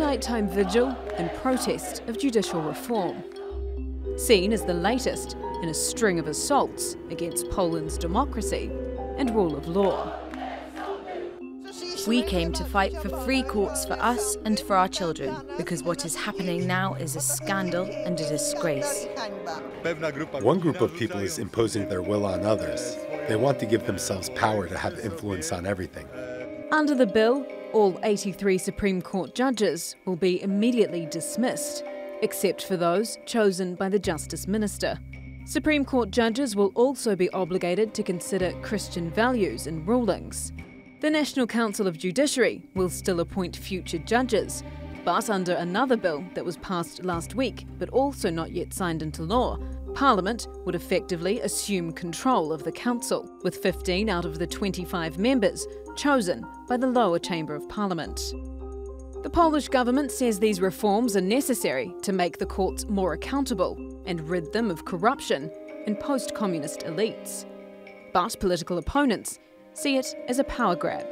nighttime vigil in protest of judicial reform. Seen as the latest in a string of assaults against Poland's democracy and rule of law. We came to fight for free courts for us and for our children, because what is happening now is a scandal and a disgrace. One group of people is imposing their will on others. They want to give themselves power to have influence on everything. Under the bill, all 83 Supreme Court judges will be immediately dismissed, except for those chosen by the Justice Minister. Supreme Court judges will also be obligated to consider Christian values in rulings. The National Council of Judiciary will still appoint future judges, but under another bill that was passed last week but also not yet signed into law, Parliament would effectively assume control of the council, with 15 out of the 25 members chosen by the lower chamber of Parliament. The Polish government says these reforms are necessary to make the courts more accountable and rid them of corruption and post-communist elites. But political opponents see it as a power grab.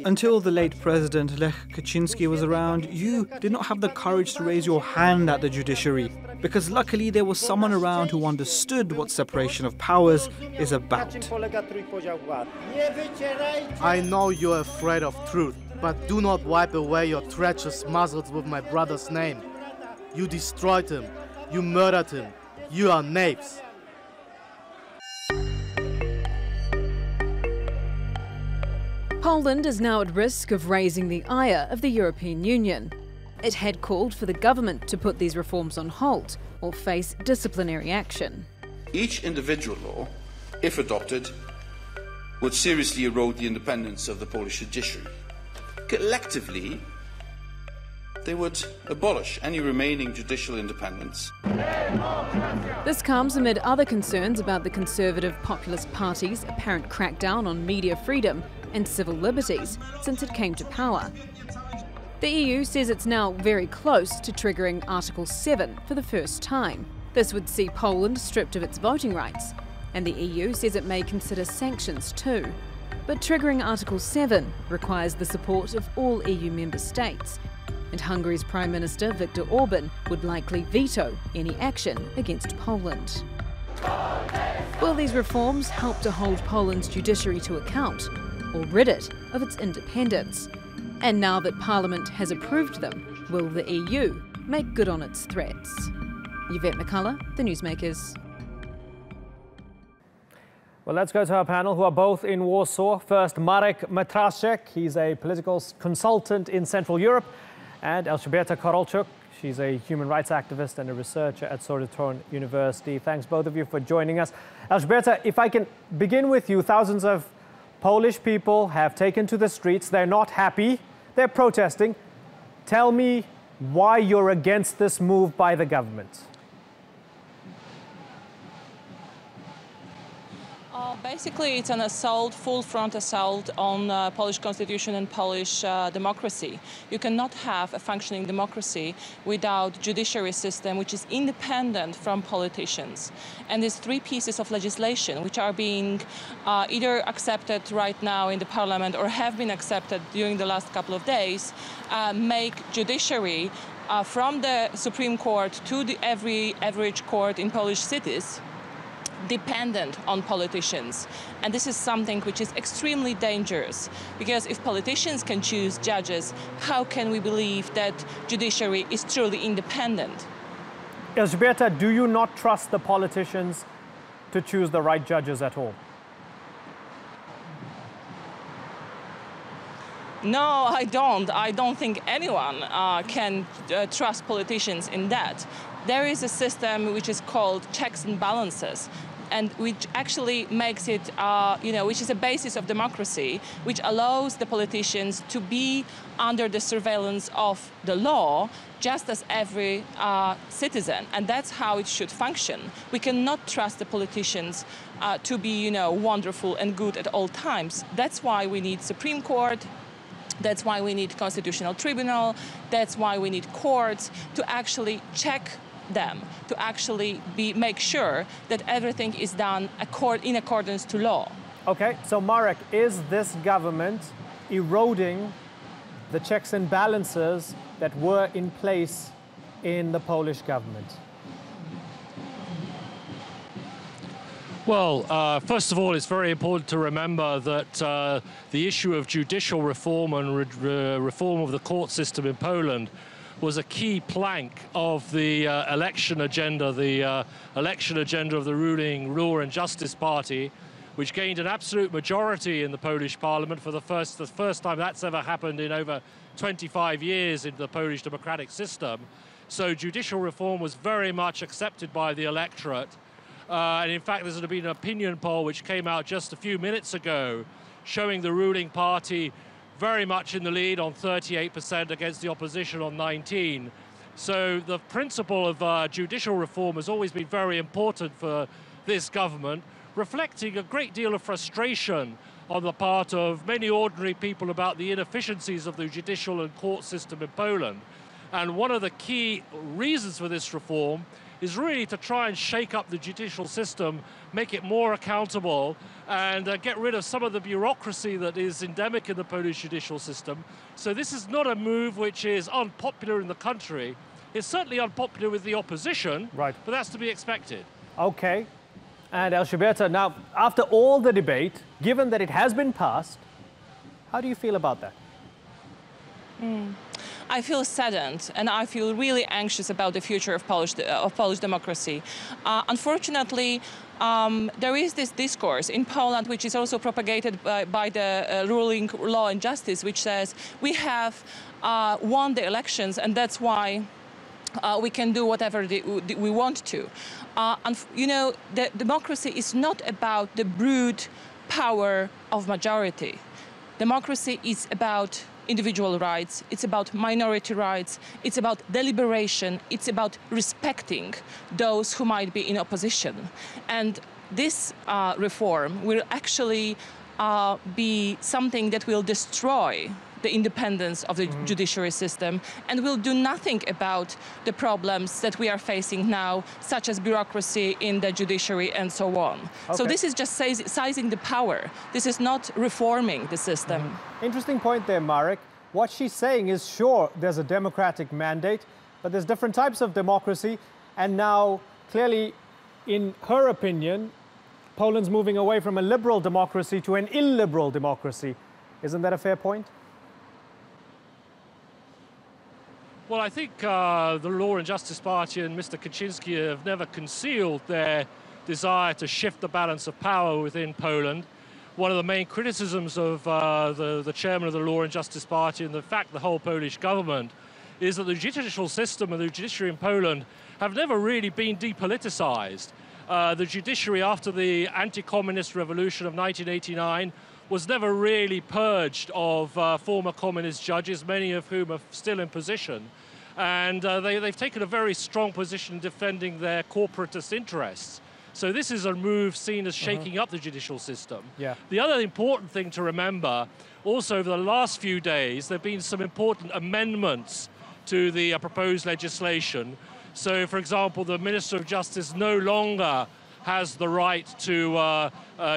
Until the late President Lech Kaczynski was around, you did not have the courage to raise your hand at the judiciary, because luckily there was someone around who understood what separation of powers is about. I know you're afraid of truth, but do not wipe away your treacherous muzzles with my brother's name. You destroyed him, you murdered him, you are knaves. Poland is now at risk of raising the ire of the European Union. It had called for the government to put these reforms on hold or face disciplinary action. Each individual law, if adopted, would seriously erode the independence of the Polish judiciary. Collectively, they would abolish any remaining judicial independence. This comes amid other concerns about the Conservative Populist Party's apparent crackdown on media freedom and civil liberties since it came to power. The EU says it's now very close to triggering Article 7 for the first time. This would see Poland stripped of its voting rights, and the EU says it may consider sanctions too. But triggering Article 7 requires the support of all EU member states, and Hungary's Prime Minister Viktor Orban would likely veto any action against Poland. Will these reforms help to hold Poland's judiciary to account, or rid it of its independence? And now that Parliament has approved them, will the EU make good on its threats? Yvette McCullough, The Newsmakers. Well, let's go to our panel, who are both in Warsaw. First, Marek Matraszek. He's a political consultant in Central Europe. And Elżbieta Korolczuk. She's a human rights activist and a researcher at Sorbotten University. Thanks, both of you, for joining us. Elżbieta, if I can begin with you, thousands of Polish people have taken to the streets. They're not happy. They're protesting. Tell me why you're against this move by the government. Basically, it's an assault, full-front assault on Polish constitution and Polish democracy. You cannot have a functioning democracy without judiciary system which is independent from politicians. And these three pieces of legislation, which are being either accepted right now in the parliament or have been accepted during the last couple of days, make judiciary from the Supreme Court to every average court in Polish cities dependent on politicians. And this is something which is extremely dangerous, because if politicians can choose judges, how can we believe that judiciary is truly independent? Elżbieta, do you not trust the politicians to choose the right judges at all? No, I don't. I don't think anyone can trust politicians in that. There is a system which is called checks and balances, and which actually makes it, which is a basis of democracy, which allows the politicians to be under the surveillance of the law, just as every citizen. And that's how it should function. We cannot trust the politicians to be, wonderful and good at all times. That's why we need Supreme Court. That's why we need Constitutional Tribunal. That's why we need courts to actually check them, to actually make sure that everything is done in accordance to law. Okay, so Marek, is this government eroding the checks and balances that were in place in the Polish government? Well, first of all, it's very important to remember that the issue of judicial reform and reform of the court system in Poland was a key plank of the election agenda of the ruling Law and Justice Party, which gained an absolute majority in the Polish parliament for the first time that's ever happened in over 25 years in the Polish democratic system. So judicial reform was very much accepted by the electorate. And in fact, there's been an opinion poll which came out just a few minutes ago showing the ruling party very much in the lead on 38% against the opposition on 19%. So the principle of judicial reform has always been very important for this government, reflecting a great deal of frustration on the part of many ordinary people about the inefficiencies of the judicial and court system in Poland. And one of the key reasons for this reform is really to try and shake up the judicial system, make it more accountable, and get rid of some of the bureaucracy that is endemic in the Polish judicial system. So this is not a move which is unpopular in the country. It's certainly unpopular with the opposition, right, but that's to be expected. Okay. And Elżbieta, now, after all the debate, given that it has been passed, how do you feel about that? I feel saddened, and I feel really anxious about the future of Polish democracy. Unfortunately, there is this discourse in Poland, which is also propagated by the ruling Law and Justice, which says we have won the elections, and that's why we can do whatever we want to. And you know, the democracy is not about the brute power of majority. Democracy is about individual rights, it's about minority rights, it's about deliberation, it's about respecting those who might be in opposition. And this reform will actually be something that will destroy the independence of the judiciary system and will do nothing about the problems that we are facing now, such as bureaucracy in the judiciary and so on. Okay. So this is just sizing the power. This is not reforming the system. Interesting point there, Marek. What she's saying is, sure, there's a democratic mandate, but there's different types of democracy. And now, clearly, in her opinion, Poland's moving away from a liberal democracy to an illiberal democracy. Isn't that a fair point? Well, I think the Law and Justice Party and Mr. Kaczynski have never concealed their desire to shift the balance of power within Poland. One of the main criticisms of the chairman of the Law and Justice Party, and in fact the whole Polish government, is that the judicial system and the judiciary in Poland have never really been depoliticized. The judiciary, after the anti-communist revolution of 1989, was never really purged of former communist judges, many of whom are still in position. And they've taken a very strong position defending their corporatist interests. So this is a move seen as shaking up the judicial system. Yeah. The other important thing to remember, also over the last few days, there have been some important amendments to the proposed legislation. So, for example, the Minister of Justice no longer has the right to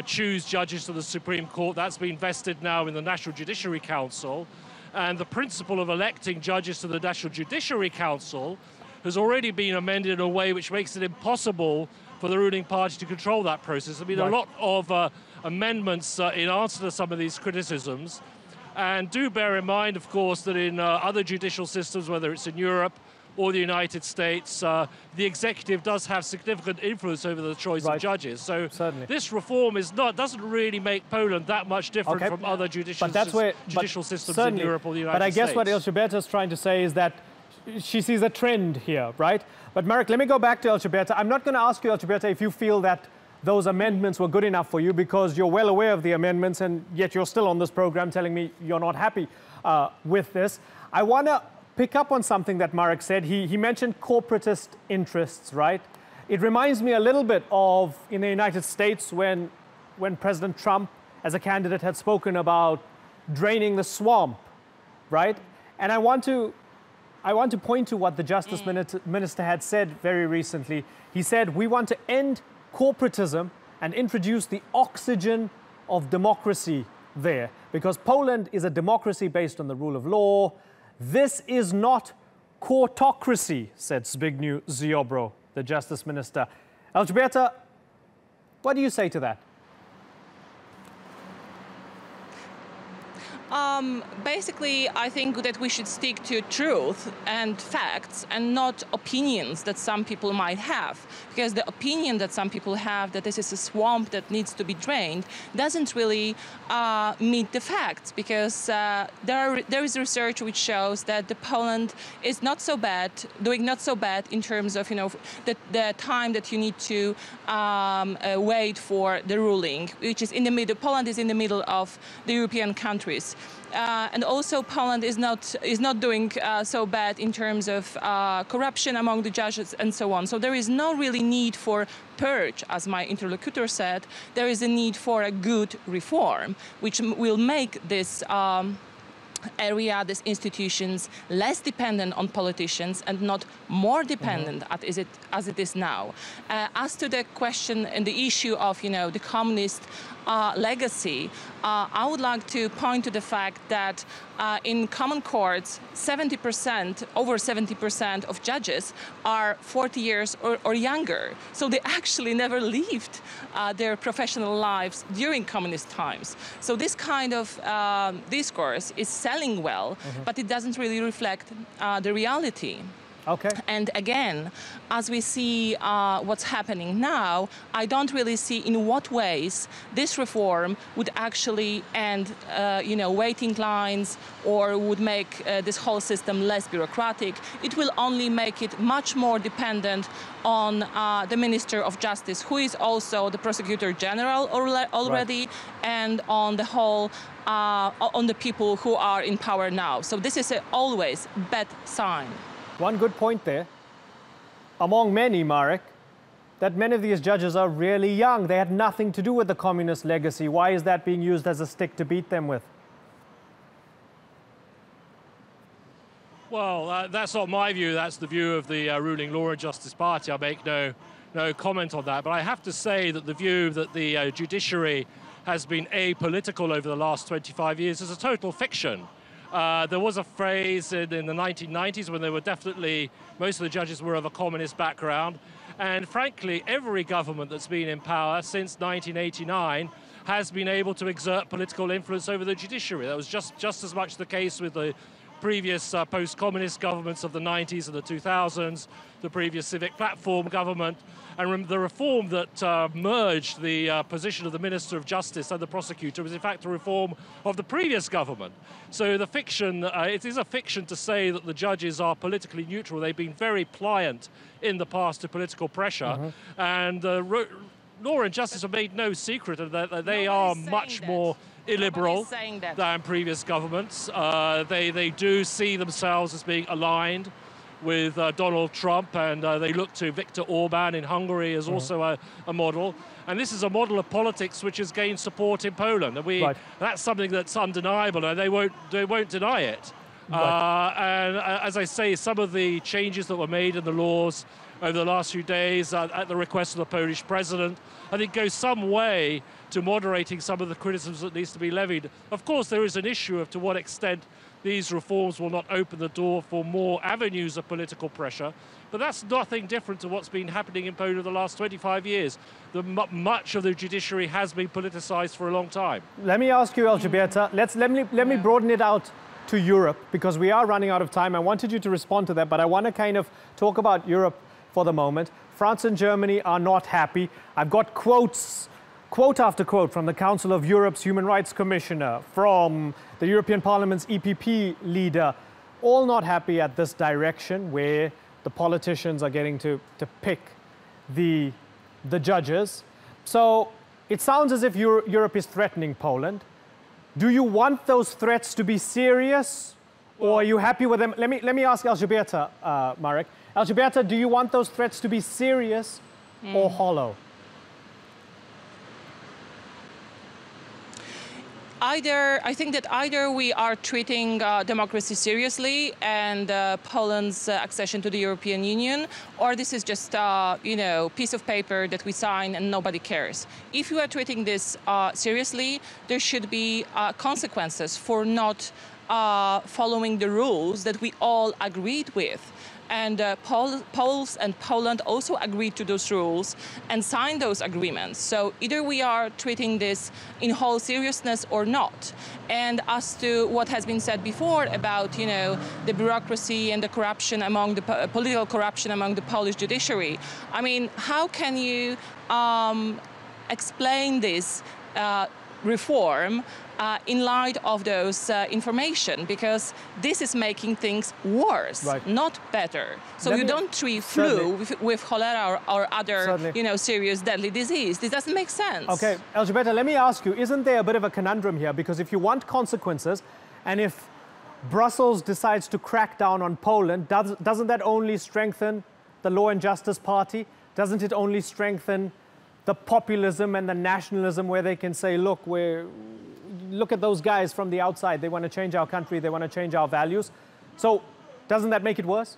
choose judges to the Supreme Court. That's been vested now in the National Judiciary Council. And the principle of electing judges to the National Judiciary Council has already been amended in a way which makes it impossible for the ruling party to control that process. There have been a lot of amendments in answer to some of these criticisms. And do bear in mind, of course, that in other judicial systems, whether it's in Europe or the United States, the executive does have significant influence over the choice of judges. So this reform doesn't really make Poland that much different from other judicial systems in Europe or the United States. But I guess what Elżbieta is trying to say is that she sees a trend here, right? But Marek, let me go back to Elżbieta. I'm not going to ask you, Elżbieta, if you feel that those amendments were good enough for you, because you're well aware of the amendments, and yet you're still on this program telling me you're not happy with this. I want to pick up on something that Marek said. He mentioned corporatist interests, right? It reminds me a little bit of in the United States when President Trump, as a candidate, had spoken about draining the swamp, right? And I want to point to what the Justice Minister had said very recently. He said, we want to end corporatism and introduce the oxygen of democracy there, because Poland is a democracy based on the rule of law. This is not courtocracy, said Zbigniew Ziobro, the Justice Minister. Elżbieta, what do you say to that? Basically, I think that we should stick to truth and facts and not opinions that some people might have. Because the opinion that some people have that this is a swamp that needs to be drained doesn't really meet the facts. Because there is research which shows that Poland is not so bad, doing not so bad in terms of, the time that you need to wait for the ruling, which is in the middle. Poland is in the middle of the European countries. And also Poland is not doing so bad in terms of corruption among the judges and so on. So there is no really need for purge, as my interlocutor said. There is a need for a good reform, which will make this area, these institutions, less dependent on politicians and not more dependent as it is now. As to the question and the issue of, the communist legacy, I would like to point to the fact that in common courts, over 70% of judges are 40 years or younger. So they actually never lived their professional lives during communist times. So this kind of discourse is selling well, but it doesn't really reflect the reality. Okay. And again, as we see what's happening now, I don't really see in what ways this reform would actually end, waiting lines or would make this whole system less bureaucratic. It will only make it much more dependent on the Minister of Justice, who is also the Prosecutor General already, and on the whole, on the people who are in power now. So this is always a bad sign. One good point there, among many, Marek, that many of these judges are really young. They had nothing to do with the communist legacy. Why is that being used as a stick to beat them with? Well, that's not my view. That's the view of the ruling Law and Justice Party. I make no comment on that. But I have to say that the view that the judiciary has been apolitical over the last 25 years is a total fiction. There was a phrase in the 1990s when most of the judges were of a communist background. And frankly, every government that's been in power since 1989 has been able to exert political influence over the judiciary. That was just as much the case with the previous post-communist governments of the 90s and the 2000s, the previous civic platform government, and the reform that merged the position of the Minister of Justice and the prosecutor was in fact a reform of the previous government. So the fiction, it is a fiction to say that the judges are politically neutral. They've been very pliant in the past to political pressure, and Law and Justice have made no secret of that. They are much more illiberal than previous governments. They do see themselves as being aligned with Donald Trump, and they look to Viktor Orban in Hungary as also a model. And this is a model of politics which has gained support in Poland. And that's something that's undeniable, and they won't deny it. And as I say, some of the changes that were made in the laws over the last few days at the request of the Polish president, I think goes some way to moderating some of the criticisms that needs to be levied. Of course, there is an issue of to what extent these reforms will not open the door for more avenues of political pressure, but that's nothing different to what's been happening in Poland the last 25 years. Much of the judiciary has been politicized for a long time. Let me ask you, Elżbieta, let me broaden it out to Europe, because we are running out of time. I wanted you to respond to that, but I want to kind of talk about Europe for the moment. France and Germany are not happy. I've got quote after quote from the Council of Europe's Human Rights Commissioner, from the European Parliament's EPP leader, all not happy at this direction where the politicians are getting to pick the judges. So it sounds as if Europe is threatening Poland. Do you want those threats to be serious, or are you happy with them? Let me ask Elżbieta, Marek. Elżbieta, do you want those threats to be serious or hollow? I think that either we are treating democracy seriously and Poland's accession to the European Union, or this is just piece of paper that we sign and nobody cares. If you are treating this seriously, there should be consequences for not following the rules that we all agreed with. And Poles and Poland also agreed to those rules and signed those agreements. So either we are treating this in whole seriousness or not. And as to what has been said before about, the bureaucracy and the corruption among the political corruption among the Polish judiciary, I mean, how can you explain this reform in light of those information, because this is making things worse, not better. So you don't treat flu with cholera or other, serious deadly disease. This doesn't make sense. Okay, Elżbieta, let me ask you, isn't there a bit of a conundrum here? Because if you want consequences, and if Brussels decides to crack down on Poland, doesn't that only strengthen the Law and Justice Party? Doesn't it only strengthen the populism and the nationalism, where they can say, look at those guys from the outside. They want to change our country. They want to change our values. So doesn't that make it worse?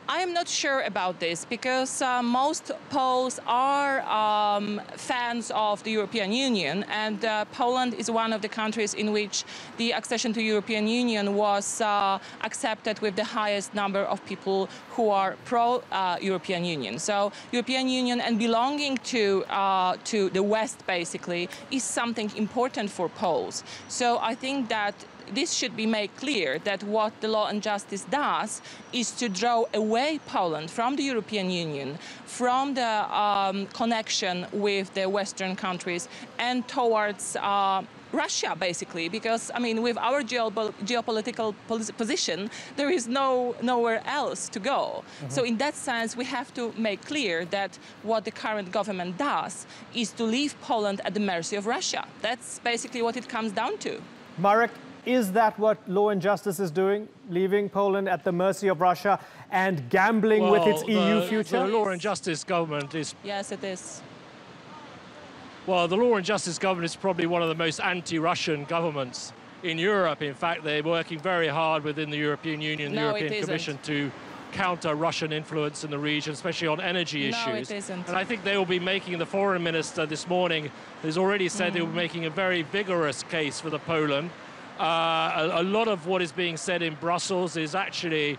I am not sure about this, because most Poles are fans of the European Union, and Poland is one of the countries in which the accession to the European Union was accepted with the highest number of people who are pro-European Union. So European Union and belonging to the West, basically, is something important for Poles. So I think that this should be made clear, that what the Law and Justice does is to draw away Poland from the European Union, from the connection with the Western countries and towards Russia, basically, because, I mean, with our geopolitical position, there is nowhere else to go. So in that sense, we have to make clear that what the current government does is to leave Poland at the mercy of Russia. That's basically what it comes down to. Marek, is that what Law and Justice is doing? Leaving Poland at the mercy of Russia and gambling with its EU future? The Law and Justice government is... Yes, it is. Well, the Law and Justice government is probably one of the most anti-Russian governments in Europe. In fact, they're working very hard within the European Union, the European Commission, to counter Russian influence in the region, especially on energy issues. No, it isn't. And I think they will be making, the foreign minister this morning has already said they will be making a very vigorous case for the Poland. A lot of what is being said in Brussels is actually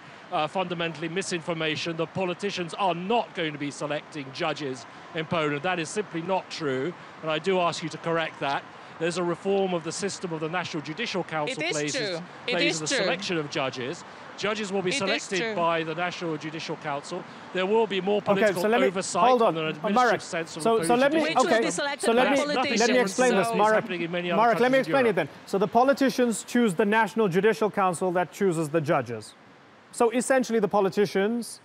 fundamentally misinformation. The politicians are not going to be selecting judges in Poland. That is simply not true, and I do ask you to correct that. There's a reform of the system of the National Judicial Council plays the selection of judges. Judges will be selected by the National Judicial Council. There will be more political oversight on an administrative sense of the let me explain this, Marek. Marek, let me explain it then. So the politicians choose the National Judicial Council that chooses the judges. So essentially the politicians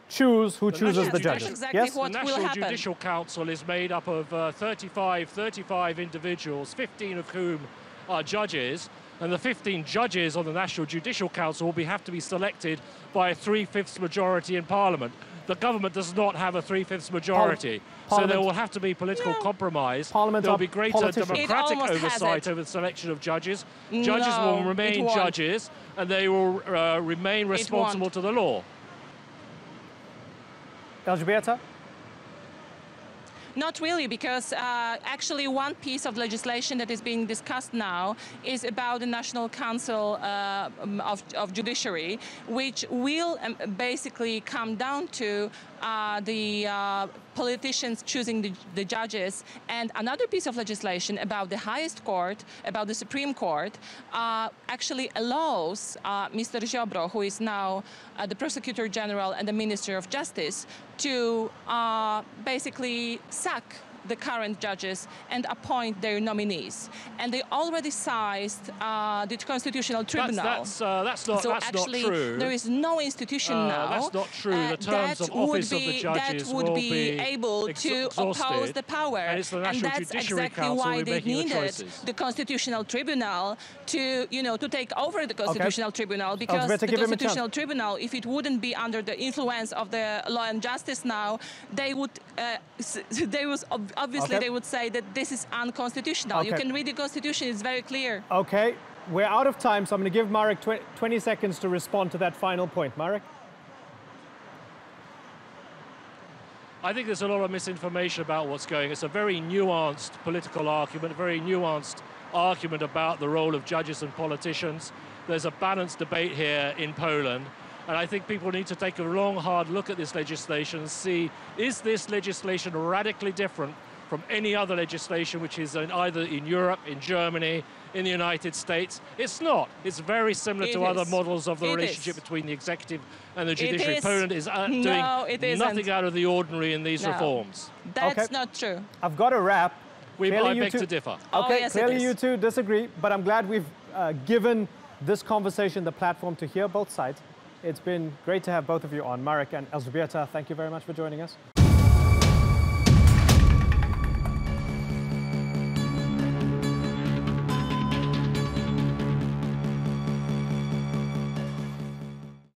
choose who chooses the judges. Exactly yes? The National Judicial Council is made up of 35 individuals, 15 of whom are judges, and the 15 judges on the National Judicial Council will have to be selected by a 3/5 majority in Parliament. The government does not have a 3/5 majority, so there will have to be political compromise. There will be greater democratic oversight over the selection of judges. Judges will remain judges, and they will remain responsible to the law. Elżbieta? Not really, because actually one piece of legislation that is being discussed now is about the National Council of Judiciary, which will basically come down to the politicians choosing the judges. And another piece of legislation about the highest court, about the Supreme Court, actually allows Mr. Ziobro, who is now the Prosecutor General and the Minister of Justice, to basically sack the current judges and appoint their nominees. And they already sized the Constitutional Tribunal. That's not true. There is no institution now. That's not true. The terms of office of the judges that would be able to oppose the power. And it's the National that's Judiciary exactly Council why they needed the Constitutional Tribunal to, to take over the Constitutional Tribunal, because the Constitutional Tribunal, if it wouldn't be under the influence of the Law and Justice now, they would obviously they would say that this is unconstitutional. You can read the Constitution; it's very clear. Okay, we're out of time, so I'm going to give Marek 20 seconds to respond to that final point. Marek? I think there's a lot of misinformation about what's going. It's a very nuanced political argument, a very nuanced argument about the role of judges and politicians. There's a balanced debate here in Poland, and I think people need to take a long, hard look at this legislation and see, is this legislation radically different from any other legislation which is either in Europe, in Germany, in the United States? It's not. It's very similar to other models of the relationship between the executive and the judiciary. Poland is doing nothing out of the ordinary in these reforms. That's not true. I've got to wrap. I beg to differ. Okay, yes, clearly you two disagree, but I'm glad we've given this conversation the platform to hear both sides. It's been great to have both of you on. Marek and Elżbieta, thank you very much for joining us.